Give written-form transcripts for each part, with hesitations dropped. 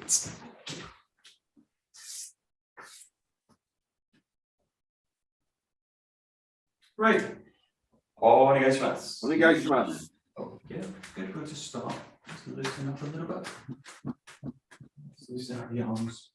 Right. 𝘰𝘦𝘢𝘪𝘏𝑒. Okay, good. We'll just start. Just loosen up a little bit. Just loosen up the arms.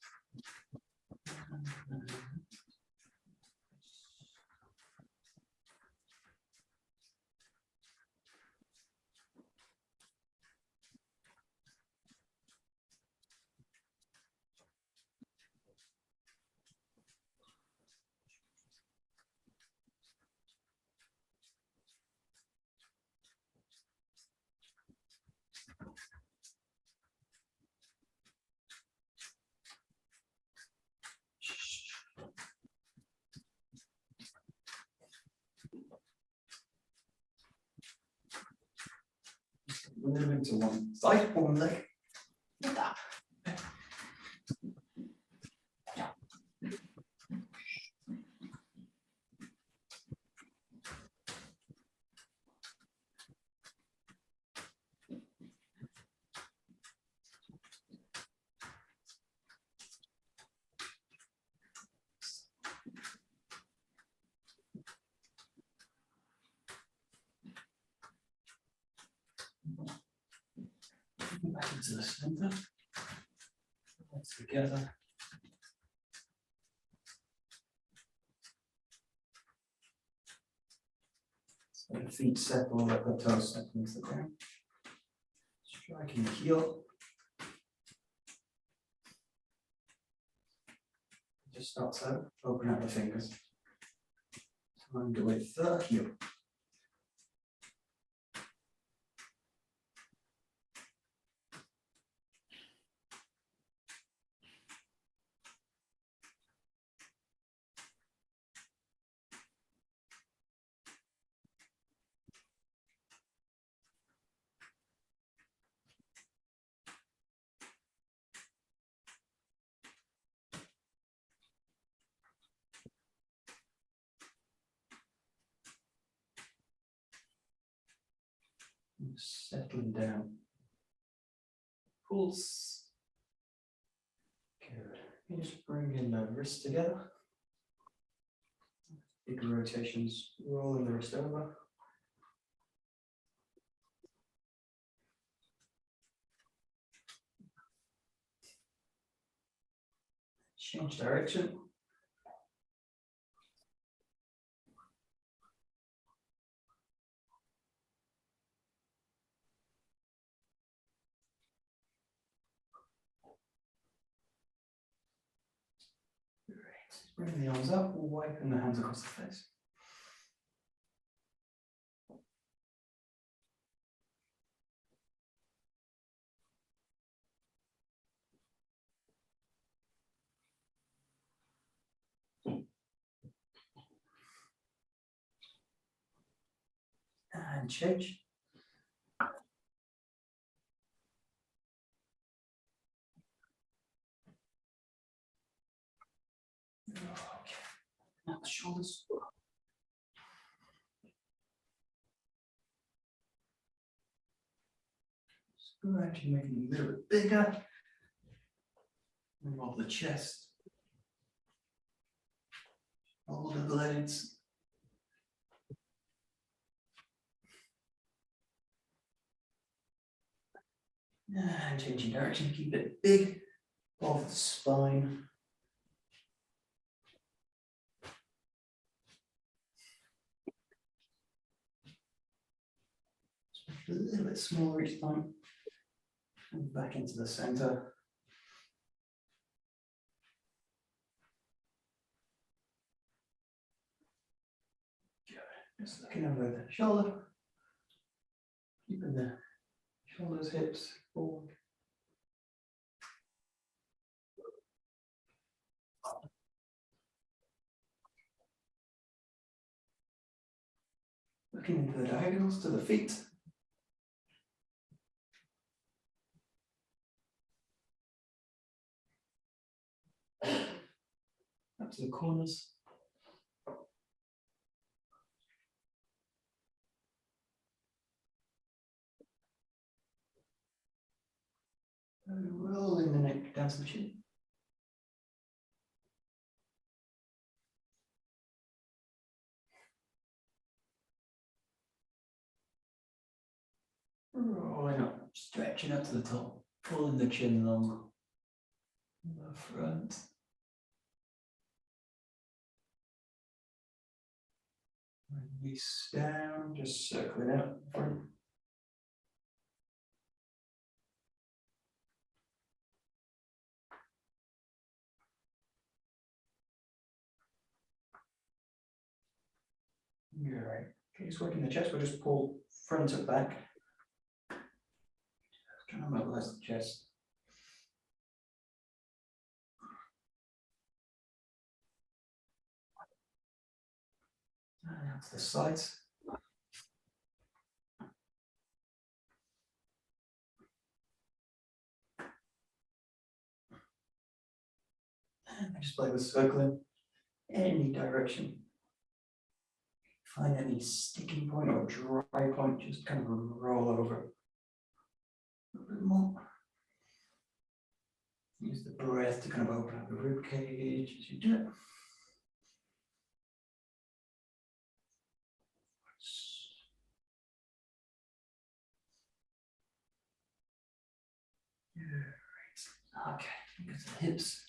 A little bit to one side, one leg. Like that. Back into the center. Legs together. So the feet settle, let the toes settle into the ground. Striking the heel. Just start so, open out the fingers. Time to with the heel. Settling down. Pulse. Good. You just bring in the wrists together. Big rotations, rolling the wrist over. Change direction. Bring the arms up, wiping the hands across the face. And change. Okay. Now the shoulders. Gradually making it a little bit bigger. And roll the chest. Roll the blades. And changing direction, keep it big off the spine. A little bit smaller each time. And back into the center. Good. Just looking over the shoulder. Keeping the shoulders, hips forward. Looking into the diagonals to the feet. Up to the corners. And rolling Bring the neck down to the chin. Rolling up, stretching up to the top, pulling the chin long. The front. Release down, just circling out the front. You're right. Okay, just working the chest, we'll just pull front to back. Trying to mobilize the chest. And out to the sides. And just play with circling any direction. Find any sticking point or dry point, just kind of roll over. A little bit more. Use the breath to kind of open up the rib cage as you do it. Right. Okay, go to the hips.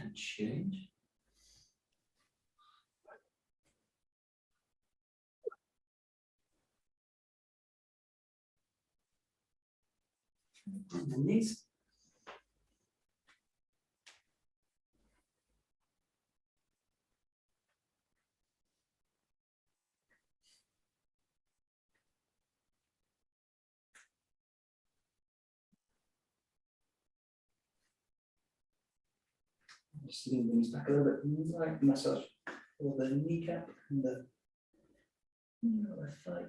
And change. And the knees. Just lean things back a little bit, like massage for the kneecap and the left thigh.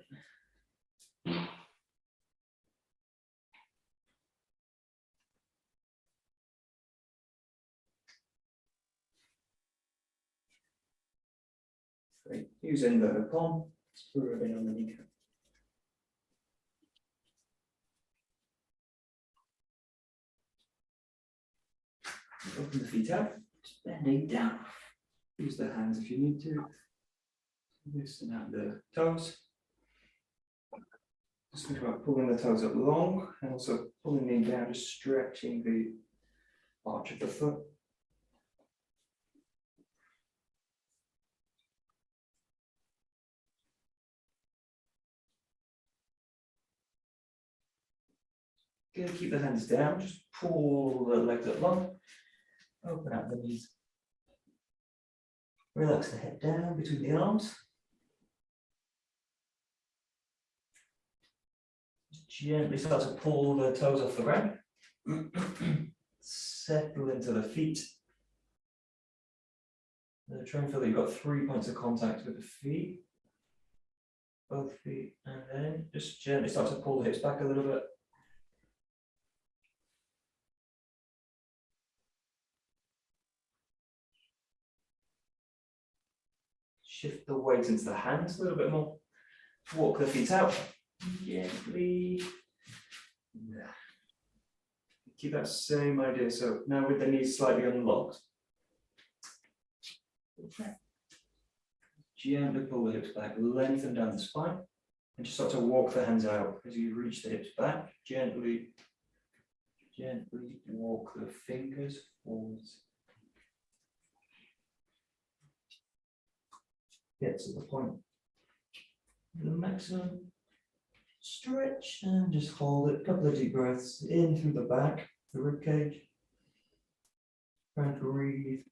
Great. Use inverted palm, screw it in on the kneecap. Open the feet out, just bending down. Use the hands if you need to. Loosen out the toes. Just think about pulling the toes up long and also pulling them down, just stretching the arch of the foot. Good, keep the hands down, just pull the legs up long. Open out the knees. Relax the head down between the arms. Gently start to pull the toes off the ground. Settle into the feet. Try and feel that you've got 3 points of contact with the feet. Both feet. And then just gently start to pull the hips back a little bit. Shift the weight into the hands a little bit more. Walk the feet out. Gently. Yeah. Keep that same idea. So now with the knees slightly unlocked. Okay. Gently pull the hips back, lengthen down the spine, and just start to walk the hands out as you reach the hips back. Gently walk the fingers forwards. Get to the point. The maximum stretch and just hold it. A couple of deep breaths in through the back, the rib cage. Try and breathe.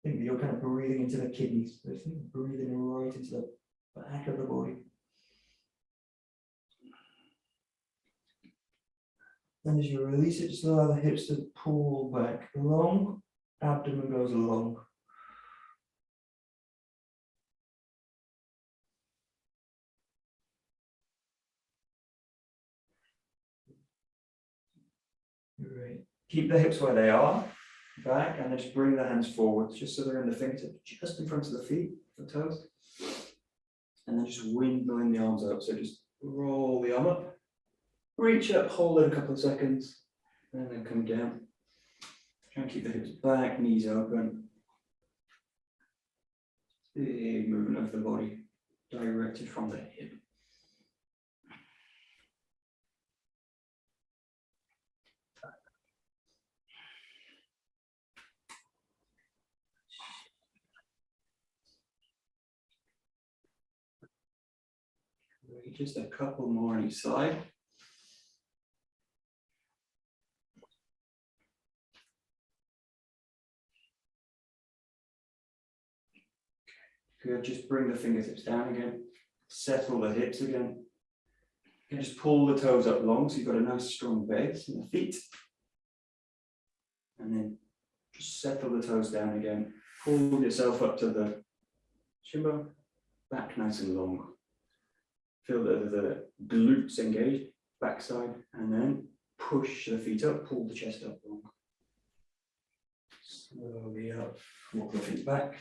Think that you're kind of breathing into the kidneys. So think breathing right into the back of the body. And as you release it, just allow the hips to pull back long. Abdomen goes long. Keep the hips where they are, back, and then just bring the hands forward, just so they're in the fingertips, just in front of the feet, the toes. And then just windmilling the arms up. So just roll the arm up, reach up, hold it a couple of seconds, and then come down. Try and keep the hips back, knees open. Big movement of the body, directed from the hip. Just a couple more on each side. Good, just bring the fingertips down again. Settle the hips again. And just pull the toes up long so you've got a nice strong base in the feet. And then just settle the toes down again. Pull yourself up to the shin bone, back nice and long. Feel the glutes engaged, backside, and then push the feet up, pull the chest up long. Slowly up, walk the feet back.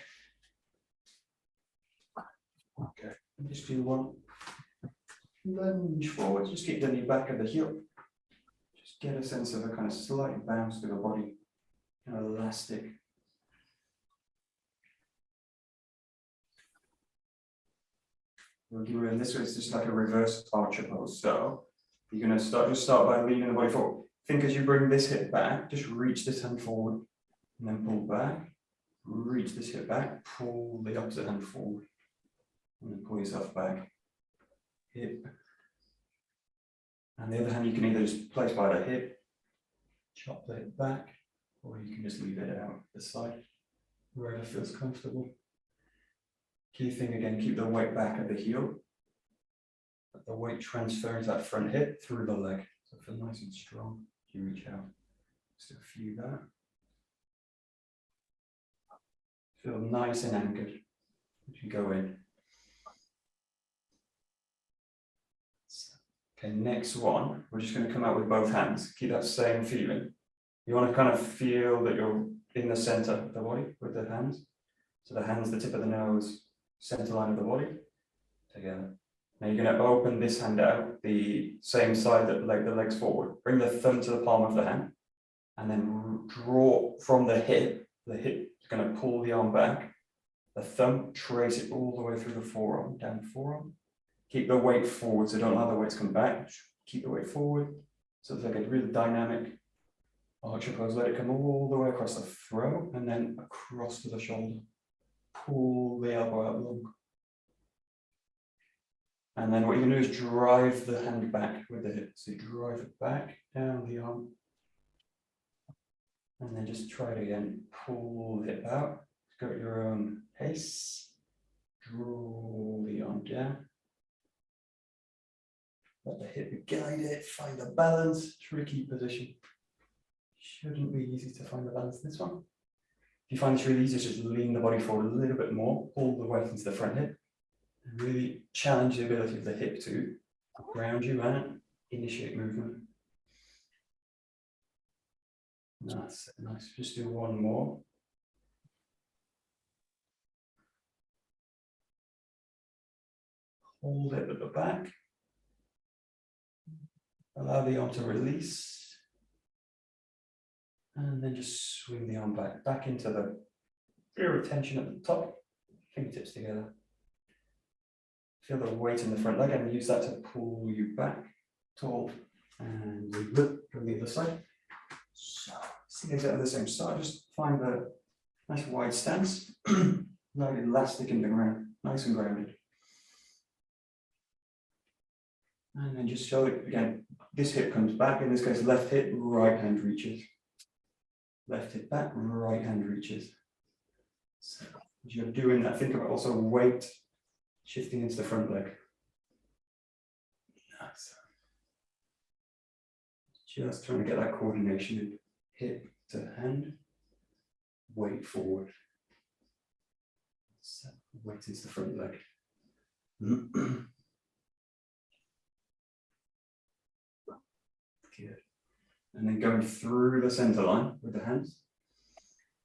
Okay, just do one lunge forward, just keep the knee back of the heel. Just get a sense of a kind of slight bounce to the body, kind of elastic. And this is just like a reverse archer pose. So you're going to start by leaning the body forward. Think as you bring this hip back, just reach this hand forward and then pull back. Reach this hip back, pull the opposite hand forward. And then pull yourself back. Hip. And the other hand you can either just place by the hip, chop the hip back, or you can just leave it out the side, wherever feels comfortable. Key thing again, keep the weight back at the heel. Let the weight transfer into that front hip through the leg. So feel nice and strong. You reach out. Just a few there. Feel nice and anchored as you go in. Okay, next one, we're just going to come out with both hands. Keep that same feeling. You want to kind of feel that you're in the center of the body with the hands. So the hands, the tip of the nose, center line of the body, together. Now you're going to open this hand out, the same side that the legs forward. Bring the thumb to the palm of the hand, and then draw from the hip. The hip is going to pull the arm back. The thumb, trace it all the way through the forearm, down the forearm. Keep the weight forward, so don't allow the weight to come back. Keep the weight forward. So it's like a really dynamic archer pose. Let it come all the way across the throat and then across to the shoulder. Pull the elbow out long. And then what you're going to do is drive the hand back with the hip. So you drive it back down the arm. And then just try it again. Pull the hip out. Go at your own pace. Draw the arm down. Let the hip guide it, find the balance, tricky position. Shouldn't be easy to find the balance in this one. If you find this really easy, just lean the body forward a little bit more, pull the weight into the front hip, and really challenge the ability of the hip to ground you and initiate movement. That's nice. Just do one more. Hold it at the back. Allow the arm to release. And then just swing the arm back into the area of tension at the top, fingertips together. Feel the weight in the front leg and use that to pull you back, tall, and look from the other side. So, see things at the same side, just find the nice wide stance, like elastic in the ground, nice and grounded. And then just show it again. This hip comes back, in this case, left hip, right hand reaches. Left hip back, right hand reaches. So as you're doing that, think about also weight shifting into the front leg. Nice. Just trying to get that coordination in hip to hand, weight forward. So weight into the front leg. Good. and then going through the center line with the hands.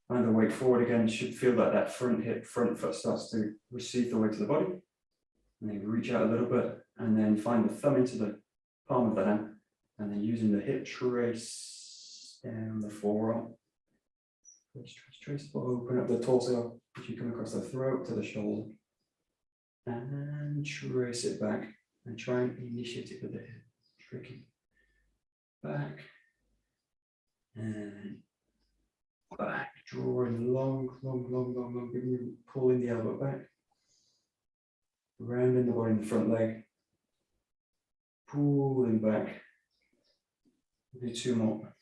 Find the weight forward again. Should feel like that front hip, front foot starts to receive the weight of the body. And then reach out a little bit, and then find the thumb into the palm of the hand, and then using the hip trace down the forearm. Trace, open up the torso as you come across the throat to the shoulder. And trace it back, and try and initiate it with the hip. Tricky. Back. And back. Drawing long, pulling the elbow back. Rounding the body in the front leg, pulling back. Do two more.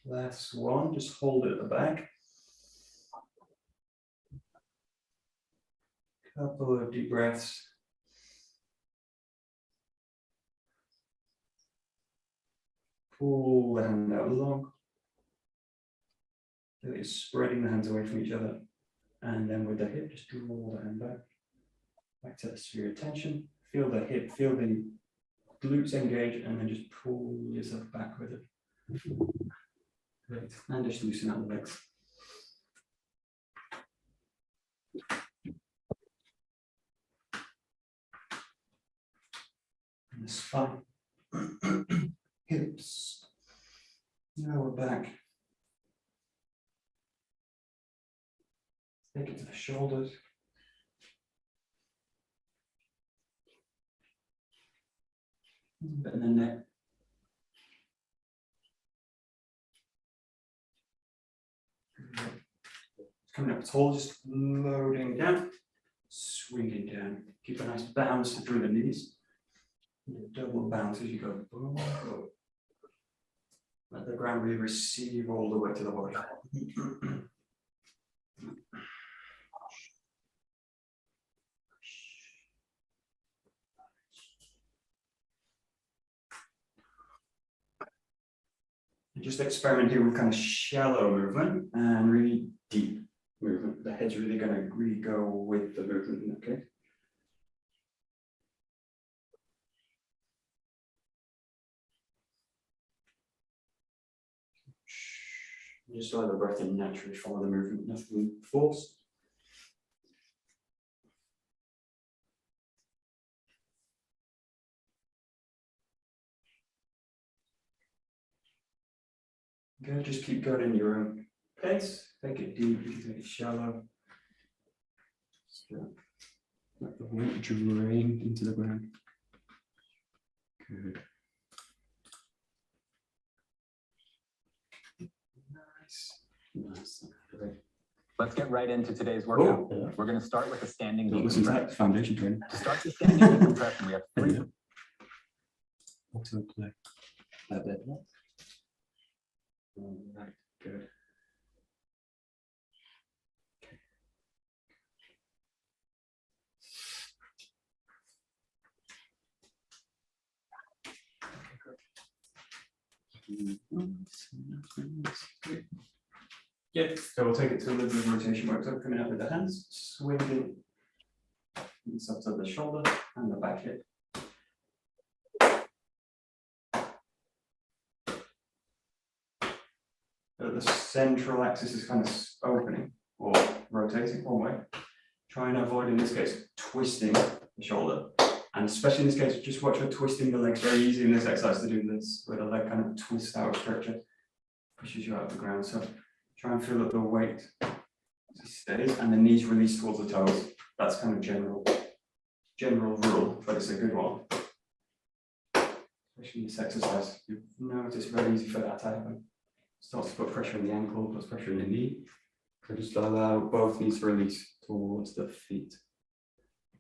Last one, just hold it at the back. Couple of deep breaths. Pull the hand out long. It's spreading the hands away from each other, and then with the hip, just draw the hand back to the sphere of tension. Feel the hip, feel the glutes engage, and then just pull yourself back with it. Great, and just loosen out the legs. And the spine, hips, lower back. Take it to the shoulders. And the neck. Coming up tall, just loading down, swinging down. Keep a nice bounce through the knees. Double bounce as you go. Let the ground really receive all the way to the body. Just experiment here with kind of shallow movement and really deep movement. The head's really going to really go with the movement, okay? Just let the breath in naturally follow the movement, nothing forced. Okay, just keep going in your own pace. Take it deep, you can take it shallow. Let the weight drain into the ground. Good. Nice. Great. Let's get right into today's workout. Yeah. We're going to start with a standing knee compression. Foundation training. To start the standing knee compression, we have three. Also play that bit. All right, good. Yeah, so we'll take it to a little bit of rotation work. So coming up with the hands, swinging this up to the shoulder and the back hip. So the central axis is kind of opening or rotating one way. Try and avoid, in this case, twisting the shoulder. And especially in this case, just watch for twisting the legs. Very easy in this exercise to do this, where the leg kind of twists out of structure, pushes you out of the ground. So try and feel that the weight stays and the knees release towards the toes. That's kind of general rule, but it's a good one. Especially in this exercise, you notice it's very easy for that to happen. Starts to put pressure in the ankle, puts pressure in the knee. So just allow both knees to release towards the feet,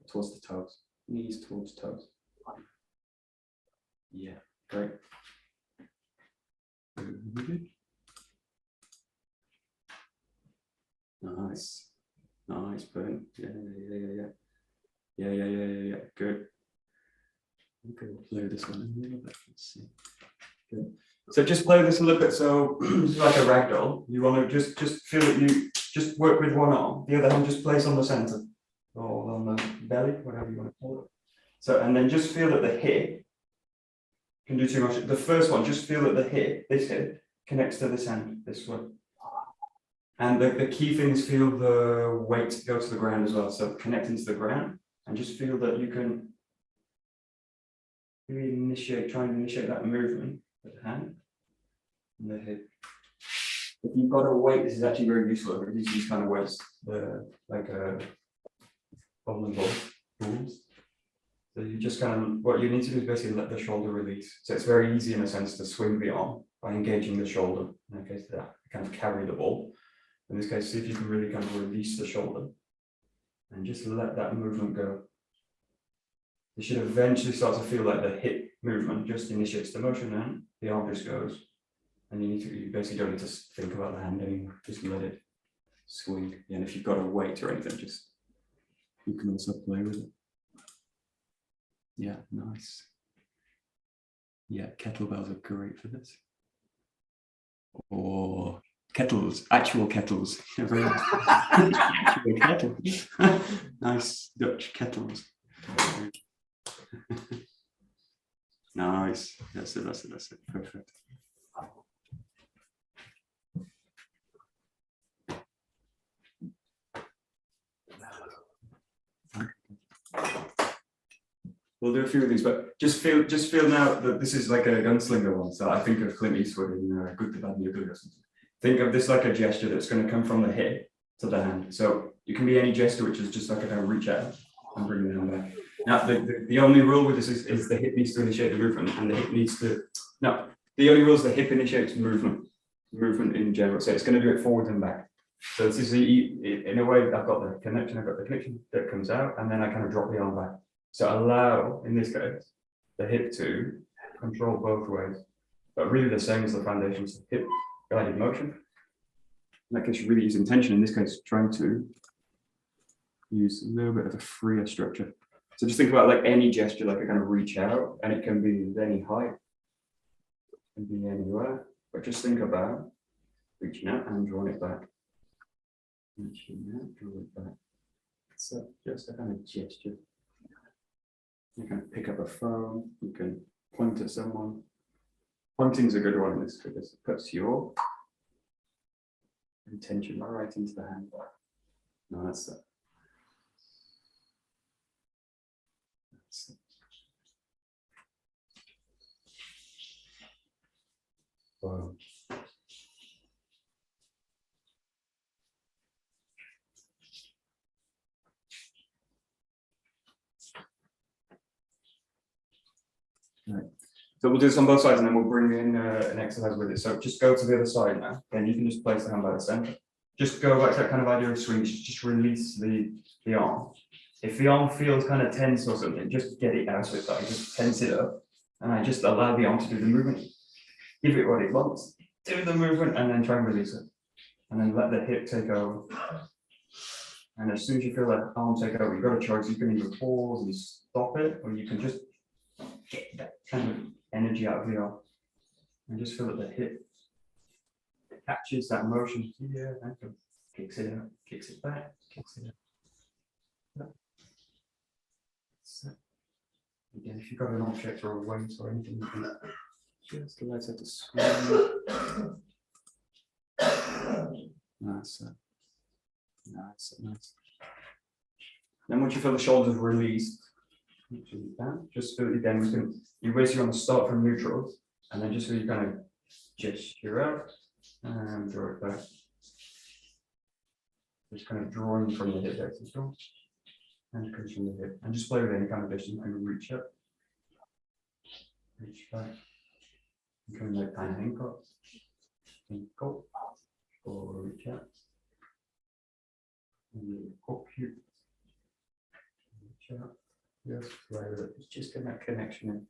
towards the toes. Knees towards toes. Yeah, great. Good. Nice. Nice, brilliant. Yeah. Good. Okay, we'll play this one a little bit. Let's see. Good. So just play this a little bit. So this is like a ragdoll. You want to just feel that you just work with one arm. The other hand just place on the center or on belly, whatever you want to call it. So, and then just feel that the hip can do too much. The first one, just feel that the hip, this hip, connects to this hand, this way. And the key thing is feel the weight go to the ground as well. So connecting to the ground, and just feel that you can really try and initiate that movement with the hand and the hip. If you've got a weight, this is actually very useful. These kind of weights, like bowling balls. So you just what you need to do is basically let the shoulder release. So it's very easy in a sense to swing the arm by engaging the shoulder. In that case, that kind of carry the ball. In this case, see if you can really kind of release the shoulder and just let that movement go. You should eventually start to feel like the hip movement just initiates the motion and the arm just goes. And you basically don't need to think about the hand anymore. Just let it swing. And if you've got a weight or anything, you can also play with it. Yeah, nice. Yeah, kettlebells are great for this. Or kettles, actual kettles. Actual kettles. Nice Dutch kettles. Nice. That's it. Perfect. We'll do a few of these, but just feel now that this is like a gunslinger one. So I think of Clint Eastwood in Good, the Bad, and the Ugly or something. Think of this like a gesture that's going to come from the hip to the hand. So you can be any gesture, which is just like a kind of reach out and bring the hand back. Now, the only rule with this is the hip needs to initiate the movement, and the hip needs to. No, the only rule is the hip initiates movement in general. So it's going to do it forward and back. So this is in a way I've got the connection that comes out, and then I kind of drop the arm back. So allow, in this case, the hip to control both ways, but really the same as the foundation, so hip guided motion. In that case, you really use intention. In this case, trying to use a little bit of a freer structure. So just think about like any gesture, like a kind of reach out, and it can be any height, it can be anywhere, but just think about reaching out and drawing it back. Reaching out, draw it back. So just a kind of gesture. You can pick up a phone, you can point at someone. Pointing's a good one in this because it puts your intention right into the hand. No, that's it. That's it. Wow. Right. So we'll do this on both sides and then we'll bring in an exercise with it. So just go to the other side now. Then you can just place the hand by the center. Just go back to that kind of idea of swing. Just release the arm. If the arm feels kind of tense or something, just get it out of it. Like just tense it up. And I just allow the arm to do the movement. Give it what it wants. Do the movement and then try and release it. And then let the hip take over. And as soon as you feel that arm take over, you've got a choice. You can either pause and stop it, or you can just get that kind of energy out of the arm and just feel that the hip catches that motion here and kicks it out, kicks it back, kicks it out. So, again, if you've got an object or a weight or anything, you can just let it swing. Nice. Then once you feel the shoulders released, just feel it again. You basically want to start from neutral and then just feel you kind of gesture out and draw it back. Just kind of drawing from the hip exercise and comes from the hip. And just play with any kind of distance. You can reach up, reach back. You can make kind of hinkle, or reach out. And you hook you, reach out. Yes, right. It's just get that connection in.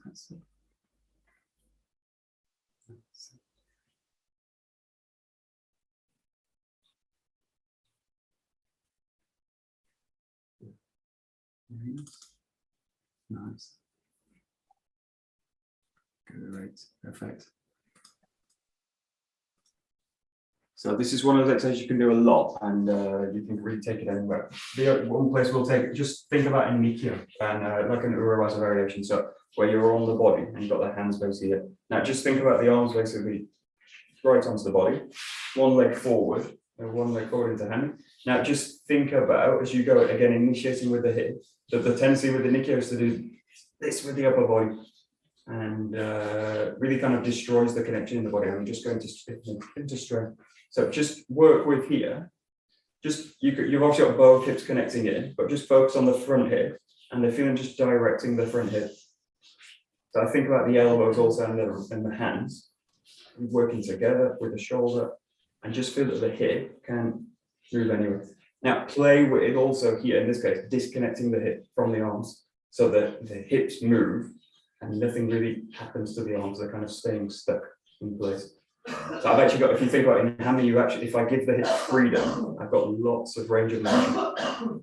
That's it. Nice. Great, perfect. So this is one of those exercises you can do a lot, and you can really take it anywhere. The one place we'll take, just think about in Nikkyo and like an 𝘰𝘰𝘯𝘫 variation. So where you're on the body and you've got the hands basically here. Now just think about the arms basically right onto the body, one leg forward and one leg forward into hand. Now just think about, as you go again, initiating with the hip, that the tendency with the Nikkyo is to do this with the upper body, and really kind of destroys the connection in the body. I'm just going to into strength. So just work with here. Just you've obviously got both hips connecting in, but just focus on the front hip and the feeling just directing the front hip. So I think about the elbows also and the hands working together with the shoulder, and just feel that the hip can move anywhere. Now play with also here in this case disconnecting the hip from the arms so that the hips move and nothing really happens to the arms. They're kind of staying stuck in place. So I've actually got, if you think about it in hammer, you actually, if I give the hips freedom, I've got lots of range of motion,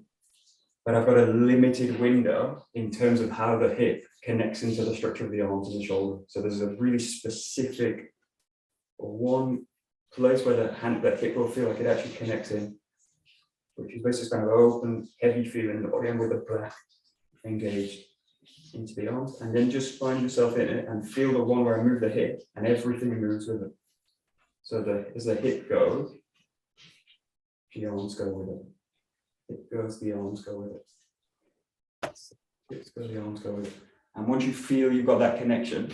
but I've got a limited window in terms of how the hip connects into the structure of the arms and the shoulder. So there's a really specific one place where the hip will feel like it actually connects in, which is basically kind of open, heavy feeling in the body, and with the breath engaged into the arms, and then just find yourself in it and feel the one where I move the hip and everything moves with it. So as the hip goes, the arms go with it. Hip goes, the arms go with it. Hips go, the arms go with it. And once you feel you've got that connection,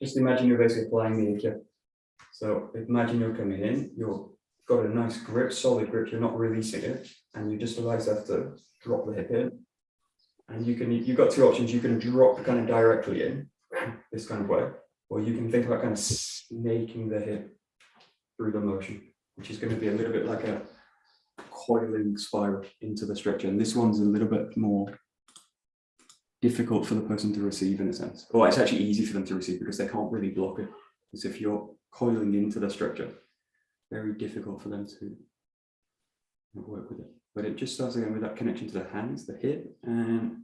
just imagine you're basically applying the Aikido. So imagine you're coming in, you've got a nice grip, solid grip, you're not releasing it, and you just allow yourself to drop the hip in. And you've got two options. You can drop kind of directly in this kind of way, or you can think about kind of snaking the hip through the motion, which is going to be a little bit like a coiling spiral into the structure. And this one's a little bit more difficult for the person to receive in a sense. Well, it's actually easy for them to receive because they can't really block it. Because if you're coiling into the structure, very difficult for them to work with it. But it just starts again with that connection to the hands, the hip, and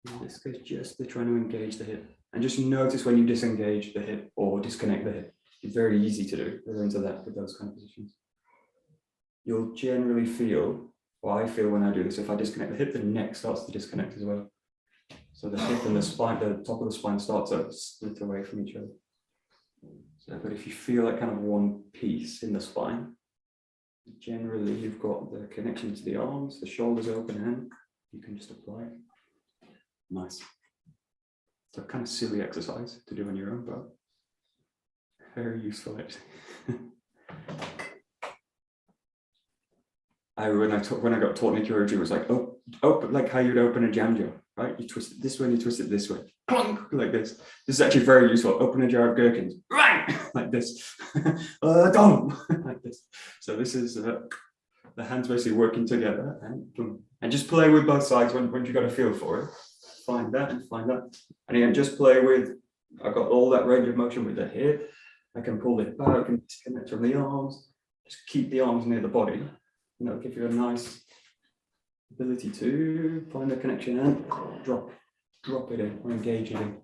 in this case, just they're trying to engage the hip. And just notice when you disengage the hip or disconnect the hip. It's very easy to do. We're into that with those kind of positions. You'll generally feel, or I feel when I do this, if I disconnect the hip, the neck starts to disconnect as well. So the hip and the spine, the top of the spine starts to split away from each other. So, but if you feel like kind of one piece in the spine, generally you've got the connection to the arms, the shoulders open, and you can just apply it. Nice. It's a kind of silly exercise to do on your own, but very useful actually. When I got taught Nikkyo, it was like, like how you'd open a jam jar, right? You twist it this way and you twist it this way, like this. This is actually very useful. Open a jar of gherkins, right? Like this. Like this. So this is the hands basically working together, and just play with both sides when you've got a feel for it. Find that and find that. And again, just play with, I've got all that range of motion with the hip. I can pull it back, I can disconnect from the arms. Just keep the arms near the body. And that'll give you a nice ability to find the connection and drop it in or engage it in.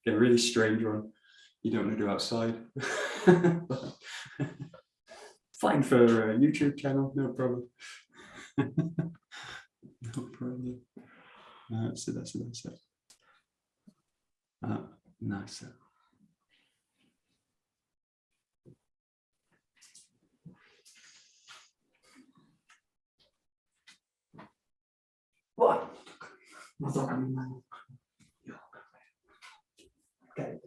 Get a really strange one you don't want to do outside. Fine for a YouTube channel, no problem. No problem. That's it. Nice. What? Okay.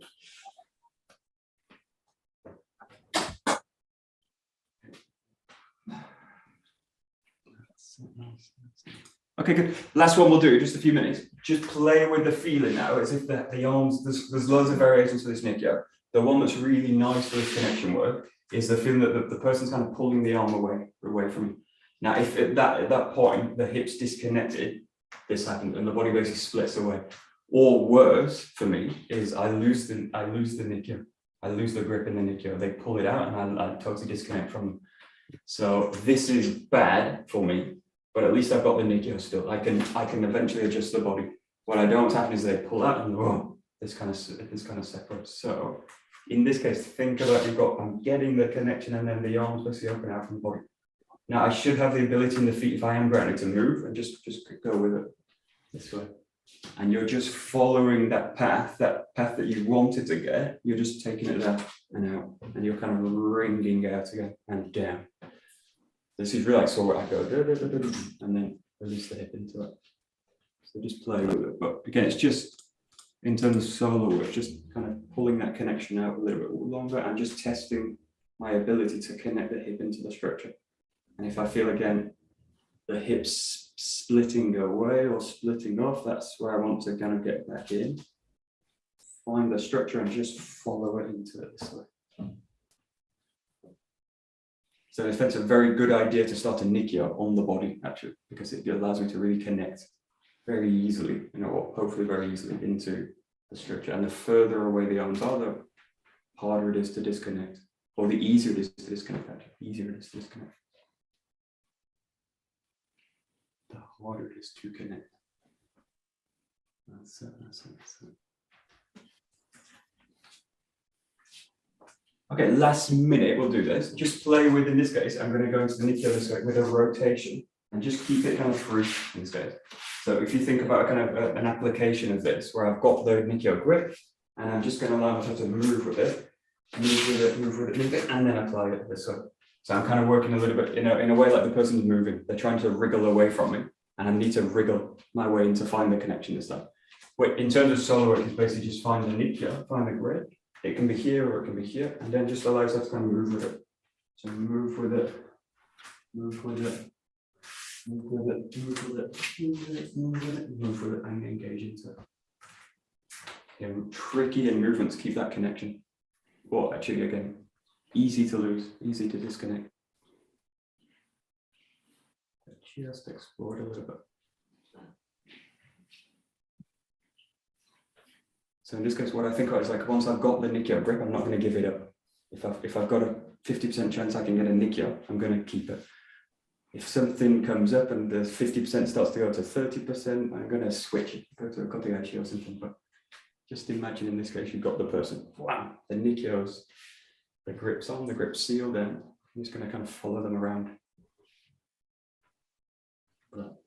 Okay, good. Last one we'll do, just a few minutes. Just play with the feeling now, as if the arms, there's loads of variations for this Nikkyo. The one that's really nice for this connection work is the feeling that the person's kind of pulling the arm away from you. Now, if at that point, the hips disconnected, this happens and the body basically splits away. Or worse for me is I lose the Nikkyo. I lose the grip in the Nikkyo. They pull it out and I totally disconnect from them. So this is bad for me. but at least I've got the Nikyo still. I can eventually adjust the body. What I don't want to happen is they pull out and whoa, this kind of separates. So in this case, think about I'm getting the connection and then the arms basically open out from the body. Now I should have the ability in the feet if I am grounded to move and just go with it this way. And you're just following that path that you wanted to get. You're just taking it there and out, and you're kind of wringing out again and down. This is really so I go and then release the hip into it. So just play with it. But again, it's just in terms of solo work, just kind of pulling that connection out a little bit longer and just testing my ability to connect the hip into the structure. And if I feel again the hips splitting away or splitting off, that's where I want to kind of get back in. Find the structure and just follow it into it this way. So if it's a very good idea to start a Nikyo on the body, actually, because it allows me to really connect very easily, or hopefully very easily into the structure. And the further away the arms are, the harder it is to disconnect, or the easier it is to disconnect, actually. Easier it is to disconnect. The harder it is to connect. That's it. Okay, last minute we'll do this. Just play with, in this case, I'm going to go into the Nikyo this way with a rotation and just keep it kind of free in this case. So if you think about kind of an application of this, where I've got the Nikyo grip and I'm just going to allow myself to move with it, and then apply it this way. So I'm kind of working a little bit in a way like the person's moving. They're trying to wriggle away from me, and I need to wriggle my way in to find the connection this time. Wait, in terms of solo work, it's basically just find the Nikyo, find the grip. It can be here or it can be here, and then just allow yourself to kind of move with it. So move with it, move with it, move with it, move with it, move with it, move with it, move with it, and engage into it. Okay, tricky in movements, keep that connection. Or actually, again, easy to lose, easy to disconnect. Just explore it a little bit. So in this case, what I think about is like, once I've got the Nikyo grip, I'm not going to give it up. If I've got a 50% chance I can get a Nikyo, I'm going to keep it. If something comes up and the 50% starts to go to 30%, I'm going to switch it, go to a kotegaeshi or something. But just imagine in this case, you've got the person, wow, the Nikyos, the grip's on, the grip's sealed, and I'm just going to kind of follow them around. But,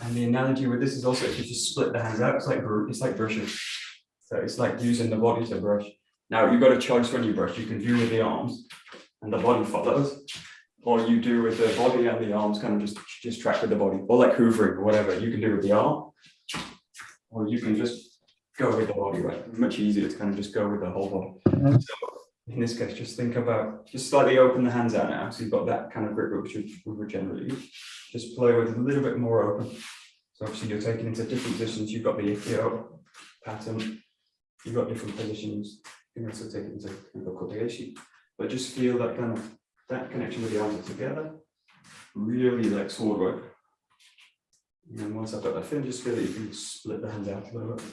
and the analogy with this is also if you just split the hands out, it's like brushing. So it's like using the body to brush. Now you've got a choice when you brush. You can do with the arms and the body follows, or you do with the body and the arms kind of just track with the body, or like hoovering or whatever. You can do with the arm, or you can just go with the body, right? Much easier to kind of just go with the whole body. So in this case, just think about, just slightly open the hands out now. So you've got that kind of grip, which we would generally use. Just play with it a little bit more open. So obviously you're taking into different positions. You've got the Ikkyo pattern. You've got different positions. You can also take it into kotegaeshi. But just feel that kind of, that connection with the arms together. Really like sword work. And then once I've got that fin, just feel that you can split the hands out a little bit.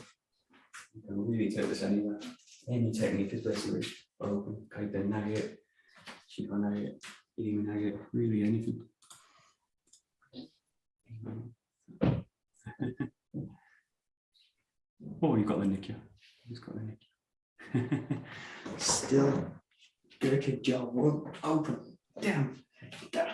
You can really take this anywhere. Any technique is basically open. Kaiten nage, shiba nage, irimi nage, really anything. Oh, you got the Nikyo. Just got the Nikyo. Still, get a kick jaw. Open, down, down.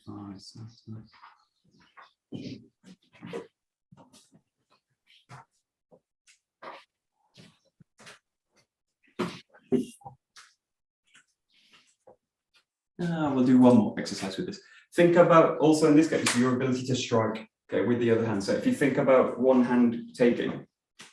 Nice, nice, nice. We'll do one more exercise with this. Think about also in this case your ability to strike. okay, with the other hand. So if you think about one hand taking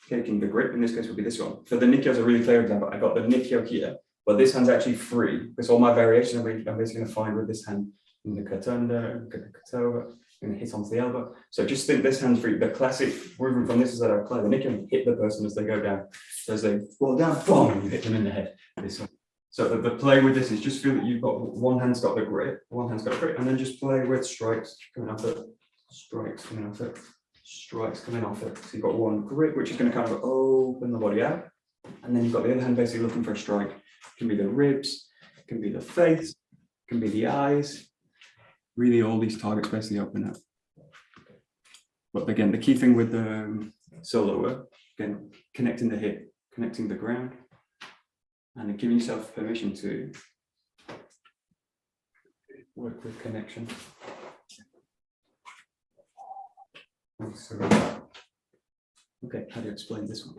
the grip, in this case would be this one. For the Nikkyo is a really clear example. I got the Nikkyo here, but this hand's actually free because all my variations I'm basically going to find with this hand in the 𝘰𝘠𝗪𝘩, 𝘰𝘠𝘪𝑩, going to hit onto the elbow. So just think this hand's free. The classic movement from this is that I apply the Nikkyo and hit the person as they go down. So as they fall down, boom, you hit them in the head. This one. So the play with this is just feel that you've got one hand's got the grip, and then just play with strikes coming off it, strikes coming off it, strikes coming off it. So you've got one grip, which is going to kind of open the body out, and then you've got the other hand basically looking for a strike. It can be the ribs, it can be the face, it can be the eyes. Really, all these targets basically open up. But again, the key thing with the solo work, again, connecting the hip, connecting the ground, and giving yourself permission to work with connection. Okay, how do you explain this one?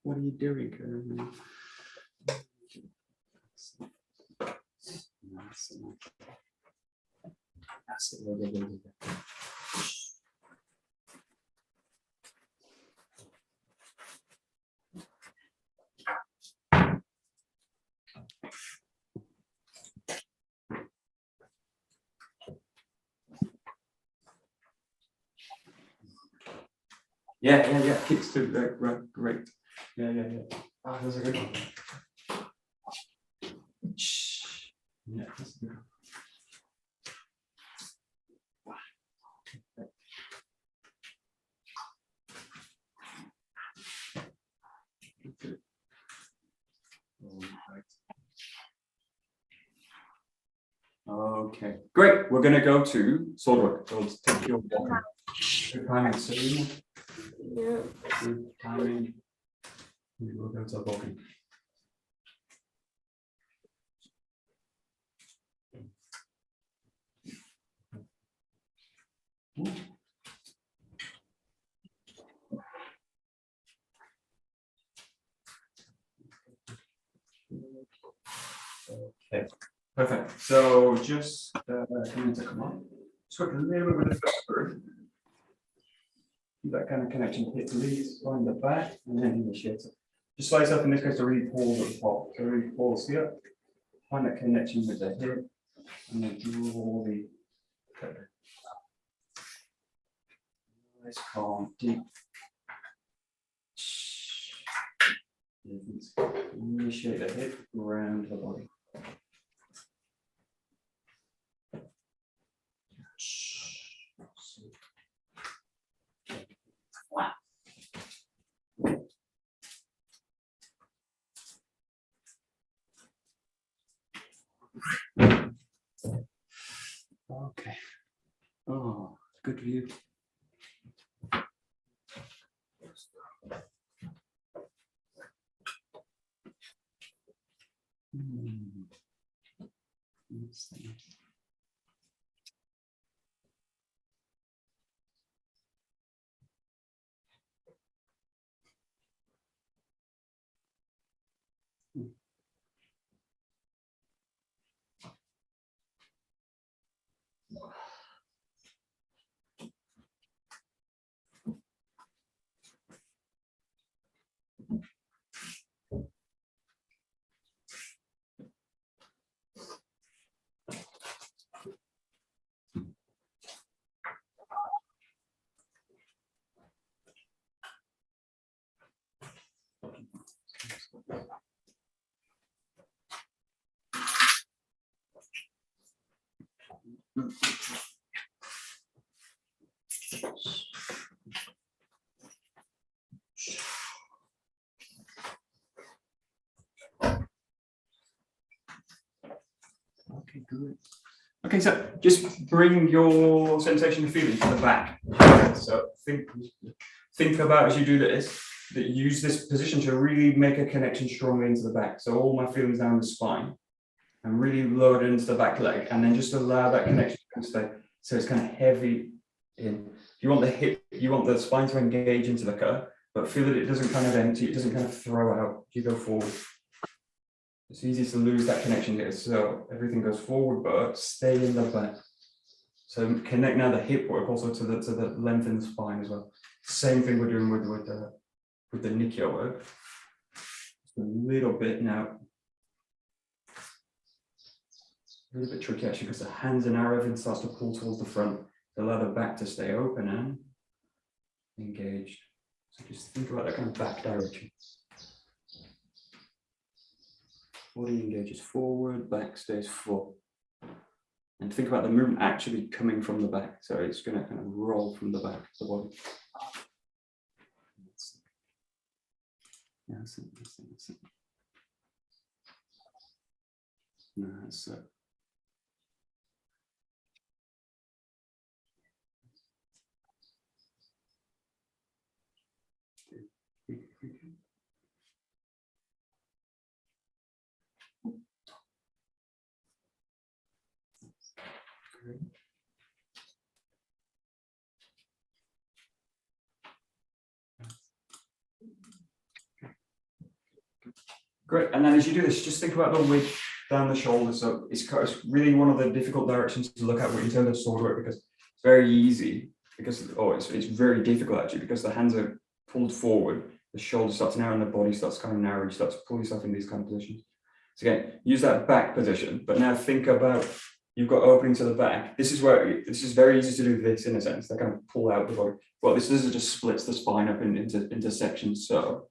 What are you doing? Yeah. Kicks too. Great. Yeah. Ah, that's a good one. Yeah, that's a good one. Okay, great. We're going to go to sword work. So let's take your walking. Good timing, Serena. Yeah. Good timing. We will go to walking. Okay, perfect. So just come on. Switch a little bit with the first. That kind of connection hit the leads on the back and then initiate it. Just slice up in this case to really pull the top. So really pull the up, find that connection with the hip, and then draw the cutter. Nice, calm, deep. Initiate the hip around the body. Okay. Oh, good view. Okay, good. Okay, so just bring your sensation and feeling to the back. So think about as you do this, that use this position to really make a connection strongly into the back. So all my feelings down the spine and really load into the back leg, and then just allow that connection to stay. So it's kind of heavy in. You want the hip, you want the spine to engage into the curve, but feel that it doesn't kind of empty, it doesn't kind of throw out. You go forward. It's easy to lose that connection here. So everything goes forward, but stay in the back. So connect now the hip work also to the length in the spine as well. Same thing we're doing with the Nikyo work. Just a little bit now. A little bit tricky actually because the hands are narrow, everything starts to pull towards the front. Allow the back to stay open and engaged. So just think about that kind of back direction. Body engages forward, back stays full. And think about the movement actually coming from the back. So it's going to kind of roll from the back of the body. Yeah, that's it. No, that's it. Great, and then as you do this, just think about the width down the shoulder. So it's really one of the difficult directions to look at in terms of sword work because it's very easy, because it's very difficult actually because the hands are pulled forward, the shoulder starts narrow and the body starts kind of narrow. You start to pull yourself in these kind of positions. So again, use that back position, but now think about you've got opening to the back. This is very easy to do this in a sense. They kind of pull out the body. Well, this just splits the spine up into sections. So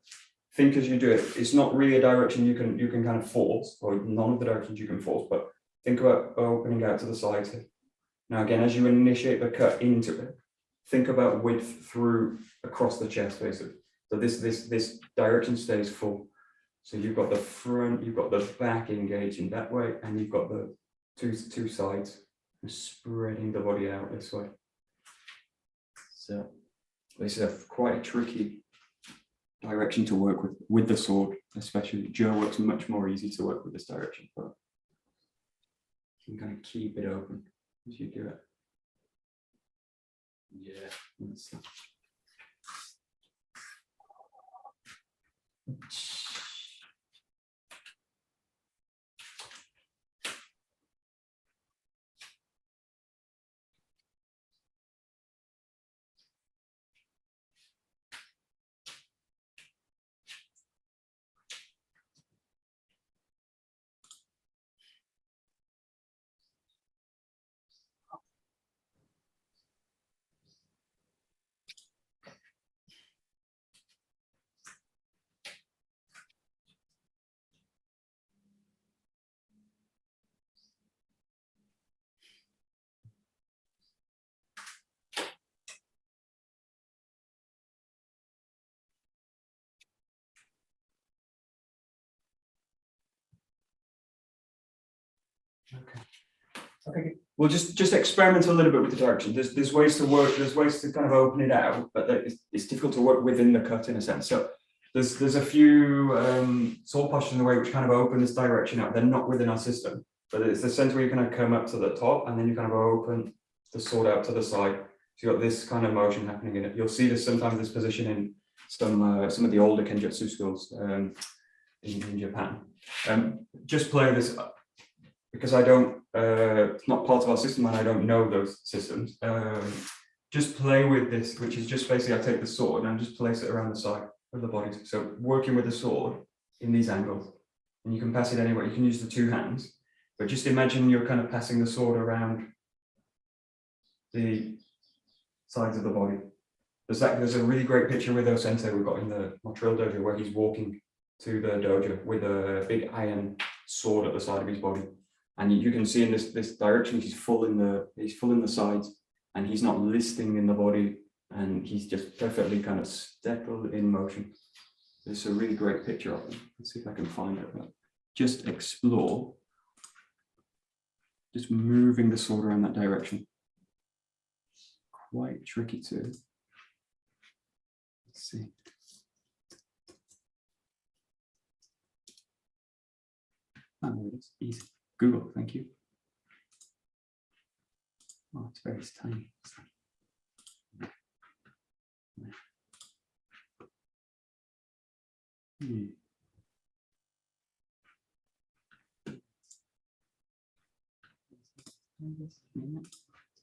think as you do it, it's not really a direction you can kind of force, or none of the directions you can force, but think about opening out to the sides here. Now again, as you initiate the cut into it, think about width through across the chest basically. So this direction stays full. So you've got the front, you've got the back engaging that way, and you've got the two sides spreading the body out this way. So this is quite a tricky direction to work with the sword, especially. Joe works much more easy to work with this direction, but you can kind of keep it open as you do it. Yeah, that's it. Okay. Well, just experiment a little bit with the direction. There's ways to work. There's ways to kind of open it out, but it's difficult to work within the cut in a sense. So there's a few sword postures in the way which kind of open this direction out. They're not within our system, but it's the center where you kind of come up to the top, and then you kind of open the sword out to the side. So you've got this kind of motion happening in it. You'll see this sometimes, this position in some of the older Kenjutsu schools in Japan. Just play this because I don't. It's not part of our system, and I don't know those systems. Just play with this, which is just basically I take the sword and just place it around the side of the body. So working with the sword in these angles, and you can pass it anywhere. You can use the two hands, but just imagine you're kind of passing the sword around the sides of the body. There's a really great picture with 𝘱𝘰𝘪𝘐 we've got in the Montreal dojo where he's walking to the dojo with a big iron sword at the side of his body. And you can see in this direction, he's full in the sides, and he's not listing in the body, and he's just perfectly kind of settled in motion. There's a really great picture of him. Let's see if I can find it. But just explore, just moving the sword around that direction. Quite tricky too. Let's see. Oh, it's easy. Google, thank you. Oh, it's very tiny.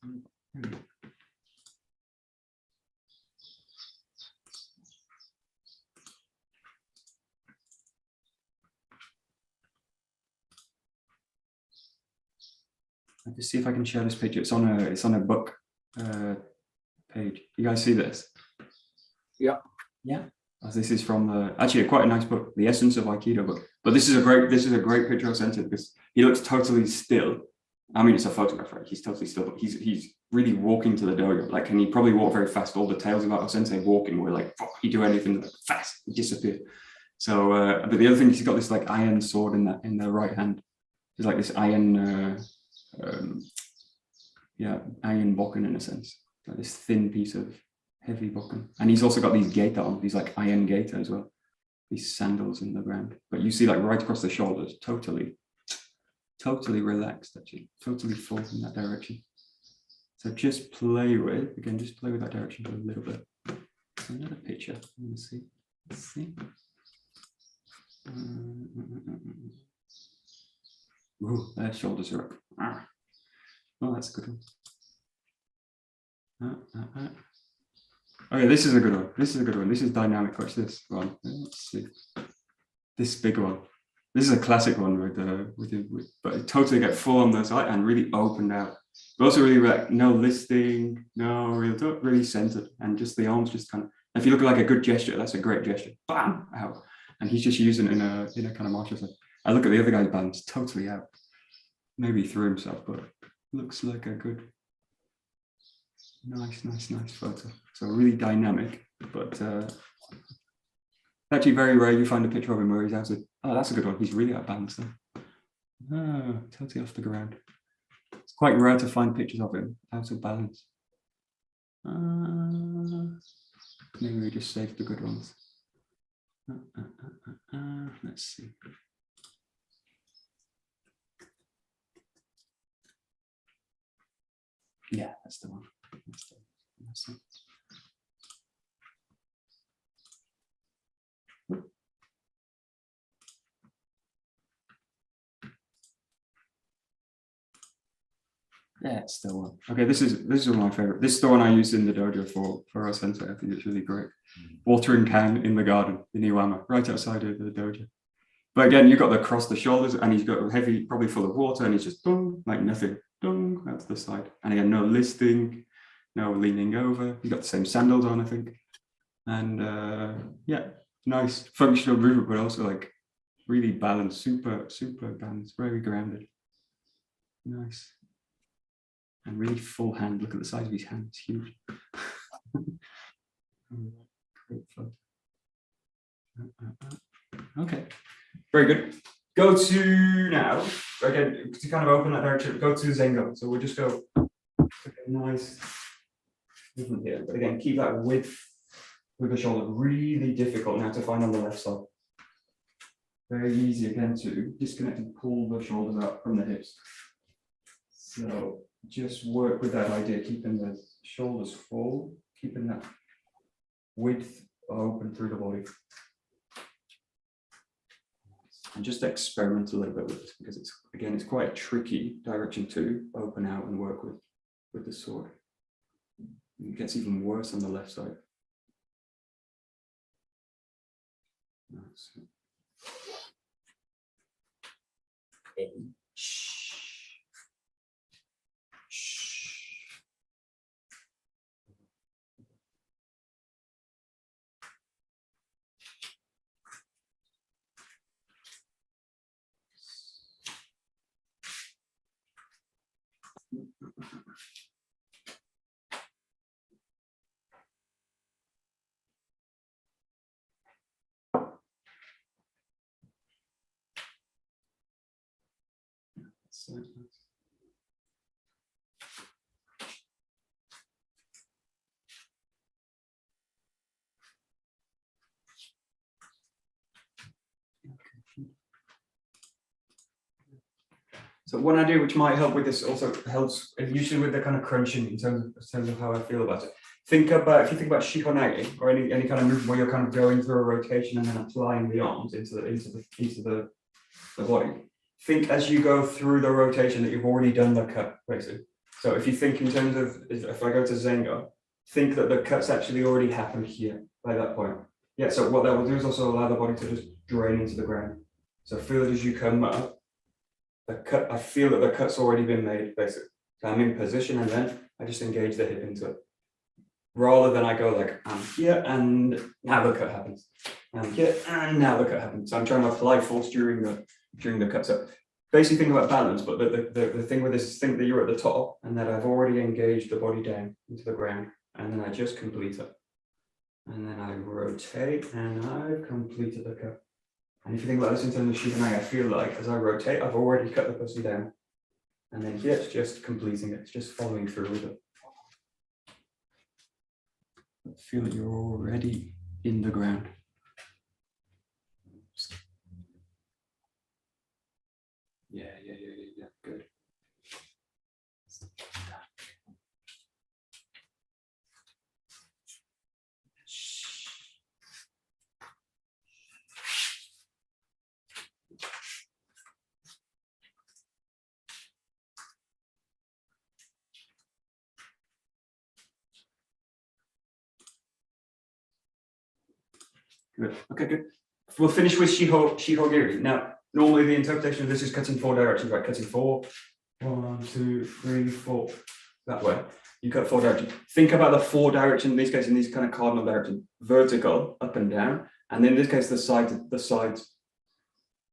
I'll just see if I can share this picture. It's on a book page. You guys see this? Yeah. Yeah. Oh, this is from actually quite a nice book, The Essence of Aikido book. But this is a great picture of Sensei because he looks totally still. I mean, it's a photograph, right? He's totally still, but he's really walking to the dojo. Like, and he probably walk very fast. All the tales about Sensei walking were like, fuck, he do anything like, fast, he disappeared. So, but the other thing is he's got this like iron sword in the right hand. It's like this iron, iron bokken in a sense, like this thin piece of heavy bokken. And he's also got these 𝘱𝘁𝘢 on, these like iron 𝘱𝘁𝘢 as well, these sandals in the ground. But you see like right across the shoulders, totally relaxed, actually, totally full in that direction. So just play with that direction for a little bit. So another picture, let's see. Ooh, their shoulders are up. Oh, that's a good one. Okay, this is a good one. This is dynamic. Watch this one. Let's see. This big one. This is a classic one but it totally get full on the side and really opened out. But also really no listing, no real, really centered, and just the arms just kind of. If you look at like a good gesture, that's a great gesture. Bam, out. And he's just using it in a kind of martial style. I look at the other guy's balance, totally out. Maybe he threw himself, but looks like a good, nice photo. So really dynamic, but actually very rare you find a picture of him where he's out of, oh, that's a good one. He's really out of balance then. Oh, totally off the ground. It's quite rare to find pictures of him out of balance. Maybe we just saved the good ones. Let's see. Yeah, that's the one. That's the one. Yeah, it's the one. Okay, this is one of my favorite. This is the one I use in the dojo for our sensei. I think it's really great. Watering can in the garden in Iwama, right outside of the dojo. But again, you've got the across the shoulders, and he's got a heavy, probably full of water, and he's just boom, like nothing, boom, out to the side. And again, no listing, no leaning over. He's got the same sandals on, I think. And yeah, nice functional movement, but also like really balanced, super balanced, very grounded. Nice. And really full hand. Look at the size of his hand, it's huge. Great photo. Okay, very good. Go to now, again, to kind of open that direction, go to Zengo. So we'll just go, okay, nice movement here. But again, keep that width with the shoulder. Really difficult now to find on the left side. Very easy again to disconnect and pull the shoulders out from the hips. So just work with that idea, keeping the shoulders full, keeping that width open through the body. And just experiment a little bit with this because it's quite a tricky direction to open out and work with the sword. It gets even worse on the left side. So one idea which might help with this also helps usually with the kind of crunching in terms of how I feel about it. If you think about shihonage or any kind of movement where you're kind of going through a rotation and then applying the arms into the body. Think as you go through the rotation that you've already done the cut, basically. So if you think in terms of, if I go to Zenga, think that the cut's actually already happened here by that point. Yeah, so what that will do is also allow the body to just drain into the ground. So feel it as you come up, the cut, I feel that the cut's already been made, basically. So I'm in position and then I just engage the hip into it. Rather than I go like, I'm here and now the cut happens. I'm here and now the cut happens. So I'm trying to apply force during the cut. So basically think about balance, but the thing with this is think that you're at the top and that I've already engaged the body down into the ground and then I just complete it. And then I rotate and I've completed the cut. And if you think about this in terms of 𝘱𝘰𝘳𝑦, I feel like as I rotate, I've already cut the person down. And then here it's just completing it, it's just following through with it. Feel that you're already in the ground. Yeah, good. Good. Okay, good. We'll finish with 𝘱𝘭𝘠𝘪𝑗. Now, normally the interpretation of this is cutting 4 directions, right? Cutting 4, 1, 2, 3, 4. That way. You cut 4 directions. Think about the 4 directions, in this case, in these kind of cardinal directions. Vertical, up and down. And in this case, the sides.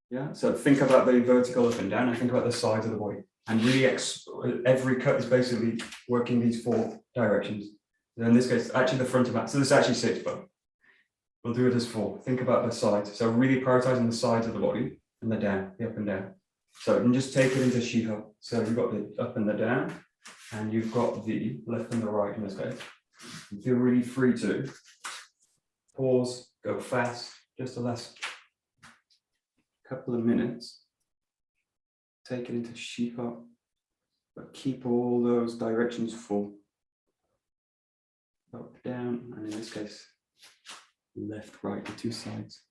Yeah. So think about the vertical up and down and think about the sides of the body. And really, every cut is basically working these 4 directions. So in this case, actually the front of that. So this is actually 6, but we'll do it as 4. Think about the sides. So really prioritizing the sides of the body and the down, the up and down. So you can just take it into 𝘱𝘭. So you've got the up and the down, and you've got the left and the right in this case. You feel really free to pause, go fast, just the last couple of minutes. Take it into 𝘱𝘭, but keep all those directions full. Up, down, and in this case, left, right, the 2 sides.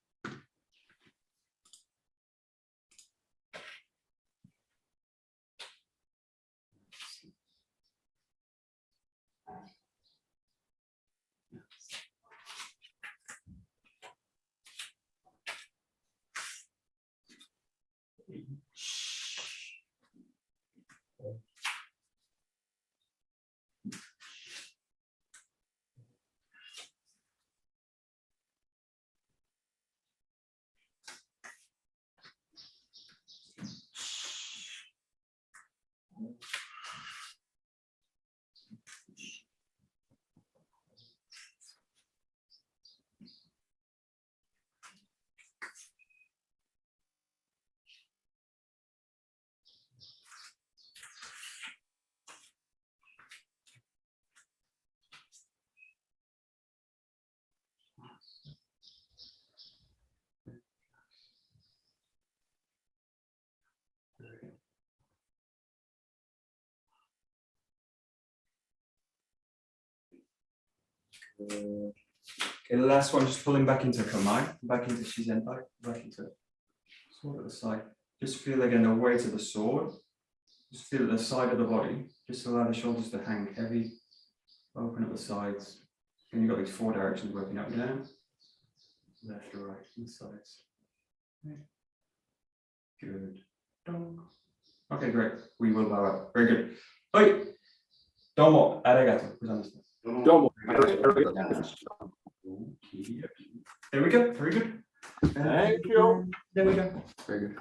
Okay, the last one, just pulling back into Kamae, back into 𝑗𝑰𝑗𝑛𝑝𝑖, back into sword at the side. Just feel again the weight of the sword. Just feel at the side of the body. Just allow the shoulders to hang heavy. Open at the sides. And you've got these 4 directions working up and down. Left or right, and the sides. Good. Okay, great. We will bow out. Very good. Oi! Domo arigato. Domo. There we go. Very good. Thank you. There we go. Very good.